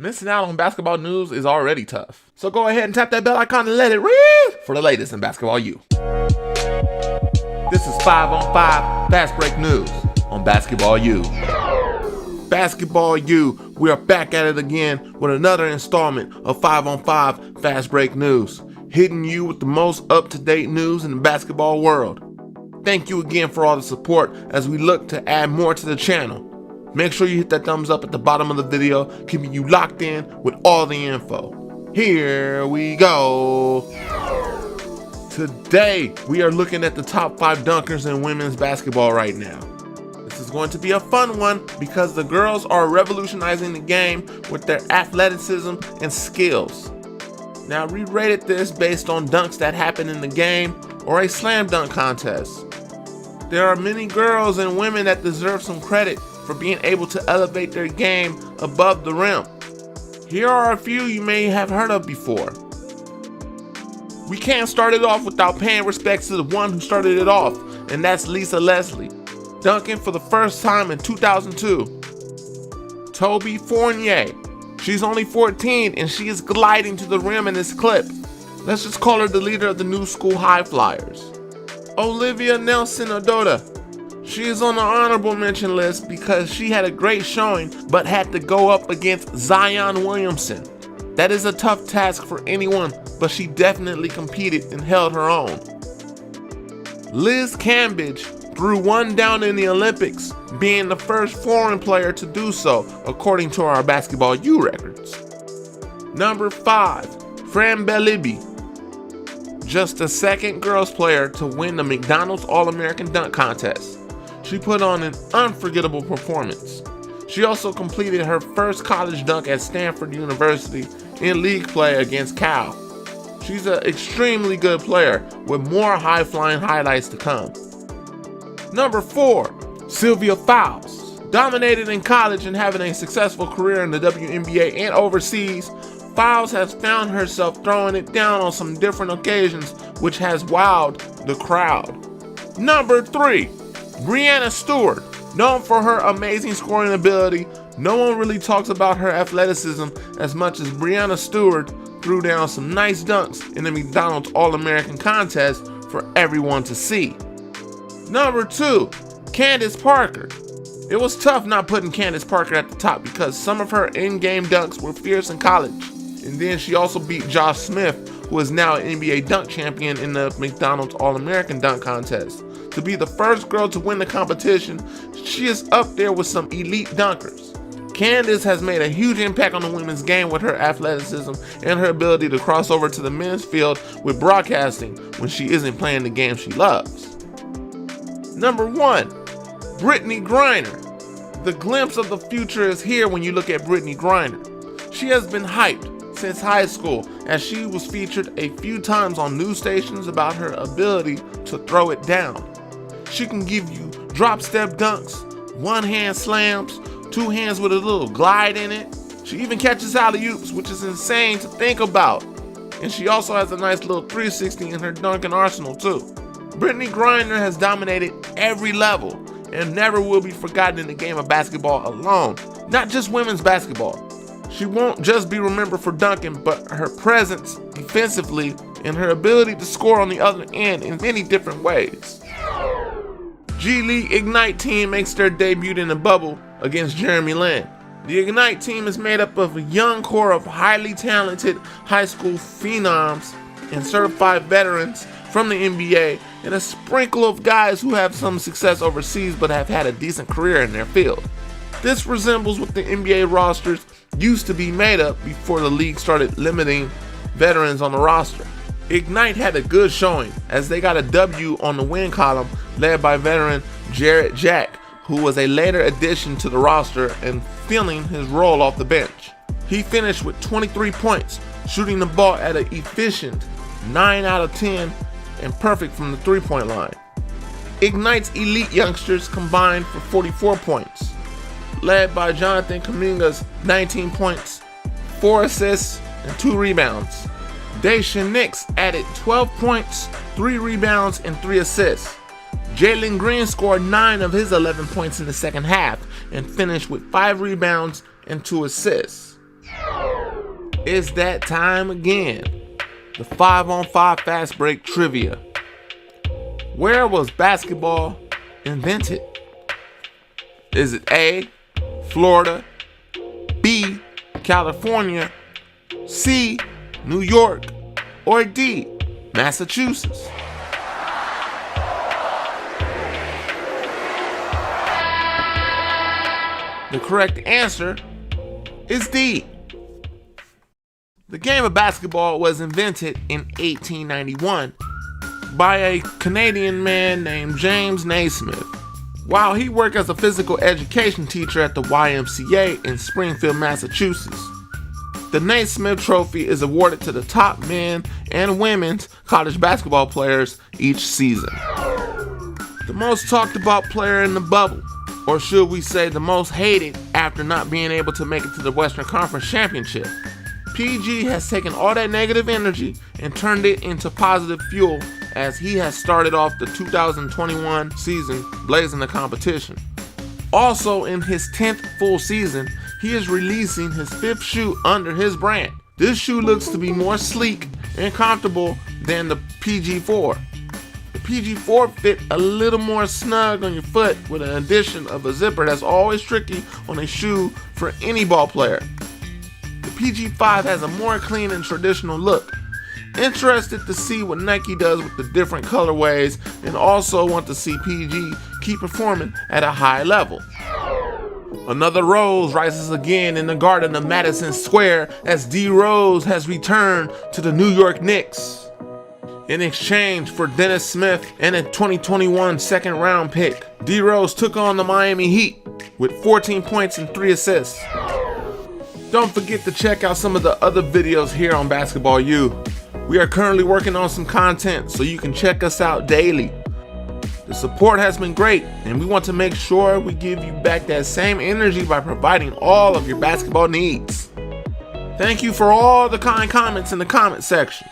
Missing out on basketball news is already tough. So go ahead and tap that bell icon and let it ring for the latest in Basketball U. This is 5 on 5 Fast Break News on Basketball U. Basketball U, we are back at it again with another installment of 5 on 5 Fast Break News, hitting you with the most up-to-date news in the basketball world. Thank you again for all the support as we look to add more to the channel. Make sure you hit that thumbs up at the bottom of the video, keeping you locked in with all the info. Here we go. Today, we are looking at the top 5 dunkers in women's basketball right now. This is going to be a fun one because the girls are revolutionizing the game with their athleticism and skills. Now, we rated this based on dunks that happened in the game or a slam dunk contest. There are many girls and women that deserve some credit for being able to elevate their game above the rim. Here are a few you may have heard of before. We can't start it off without paying respects to the one who started it off, and that's Lisa Leslie. Duncan for the first time in 2002. Toby Fournier. She's only 14 and she is gliding to the rim in this clip. Let's just call her the leader of the new school High Flyers. Olivia Nelson-Ododa. She is on the honorable mention list because she had a great showing but had to go up against Zion Williamson. That is a tough task for anyone, but she definitely competed and held her own. Liz Cambridge threw one down in the Olympics, being the first foreign player to do so, according to our Basketball U records. Number 5, Fran Belliby. Just the second girls player to win the McDonald's All-American Dunk Contest. She put on an unforgettable performance. She also completed her first college dunk at Stanford University in league play against Cal. She's an extremely good player with more high-flying highlights to come. Number 4, Sylvia Faust. Dominated in college and having a successful career in the WNBA and overseas, Faust has found herself throwing it down on some different occasions, which has wowed the crowd. Number 3, Brianna Stewart. Known for her amazing scoring ability, no one really talks about her athleticism as much as Brianna Stewart threw down some nice dunks in the McDonald's All-American contest for everyone to see. Number 2, Candice Parker. It was tough not putting Candice Parker at the top because some of her in-game dunks were fierce in college. And then she also beat Josh Smith, who is now an NBA dunk champion in the McDonald's All-American Dunk Contest. To be the first girl to win the competition, she is up there with some elite dunkers. Candice has made a huge impact on the women's game with her athleticism and her ability to cross over to the men's field with broadcasting when she isn't playing the game she loves. Number 1, Brittany Griner. The glimpse of the future is here when you look at Brittany Griner. She has been hyped since high school as she was featured a few times on news stations about her ability to throw it down. She can give you drop step dunks, one-hand slams, two hands with a little glide in it. She even catches alley-oops, which is insane to think about. And she also has a nice little 360 in her dunking arsenal too. Brittany Griner has dominated every level and never will be forgotten in the game of basketball alone, not just women's basketball. She won't just be remembered for dunking, but her presence defensively and her ability to score on the other end in many different ways. G League Ignite team makes their debut in the bubble against Jeremy Lin. The Ignite team is made up of a young core of highly talented high school phenoms and certified veterans from the NBA and a sprinkle of guys who have some success overseas but have had a decent career in their field. This resembles what the NBA rosters used to be made up before the league started limiting veterans on the roster. Ignite had a good showing as they got a W on the win column led by veteran Jarrett Jack, who was a later addition to the roster and filling his role off the bench. He finished with 23 points, shooting the ball at an efficient 9 out of 10 and perfect from the three-point line. Ignite's elite youngsters combined for 44 points, led by Jonathan Kuminga's 19 points, 4 assists, and 2 rebounds. Daisha Nix added 12 points, 3 rebounds, and 3 assists. Jalen Green scored 9 of his 11 points in the second half and finished with 5 rebounds and 2 assists. It's that time again. The 5-on-5 fast break trivia. Where was basketball invented? Is it A, Florida, B, California, C, New York, or D, Massachusetts? The correct answer is D. The game of basketball was invented in 1891 by a Canadian man named James Naismith. While he worked as a physical education teacher at the YMCA in Springfield, Massachusetts. The Naismith Trophy is awarded to the top men and women's college basketball players each season. The most talked about player in the bubble, or should we say the most hated after not being able to make it to the Western Conference Championship. PG has taken all that negative energy and turned it into positive fuel as he has started off the 2021 season blazing the competition. Also in his 10th full season, he is releasing his 5th shoe under his brand. This shoe looks to be more sleek and comfortable than the PG4. The PG4 fit a little more snug on your foot with an addition of a zipper that's always tricky on a shoe for any ball player. The PG5 has a more clean and traditional look. Interested to see what Nike does with the different colorways and also want to see PG keep performing at a high level. Another Rose rises again in the Garden of Madison Square as D Rose has returned to the New York Knicks in exchange for Dennis Smith and a 2021 second round pick. D Rose took on the Miami Heat with 14 points and 3 assists. Don't forget to check out some of the other videos here on Basketball U. We are currently working on some content so you can check us out daily. The support has been great and we want to make sure we give you back that same energy by providing all of your basketball needs. Thank you for all the kind comments in the comment section.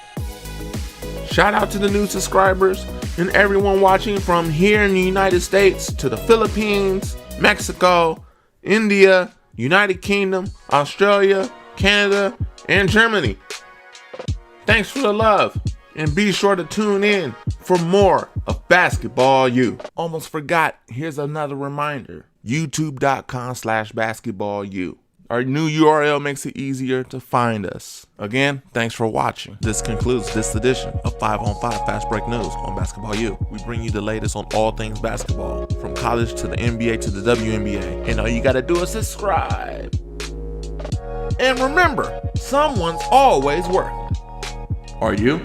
Shout out to the new subscribers and everyone watching from here in the United States to the Philippines, Mexico, India, United Kingdom, Australia, Canada, and Germany. Thanks for the love, and be sure to tune in for more of Basketball U. Almost forgot, here's another reminder. YouTube.com/BasketballU. Our new URL makes it easier to find us. Again, thanks for watching. This concludes this edition of 5-on-5 Fast Break News on Basketball U. We bring you the latest on all things basketball, from college to the NBA to the WNBA. And all you gotta do is subscribe. And remember, someone's always working. Are you?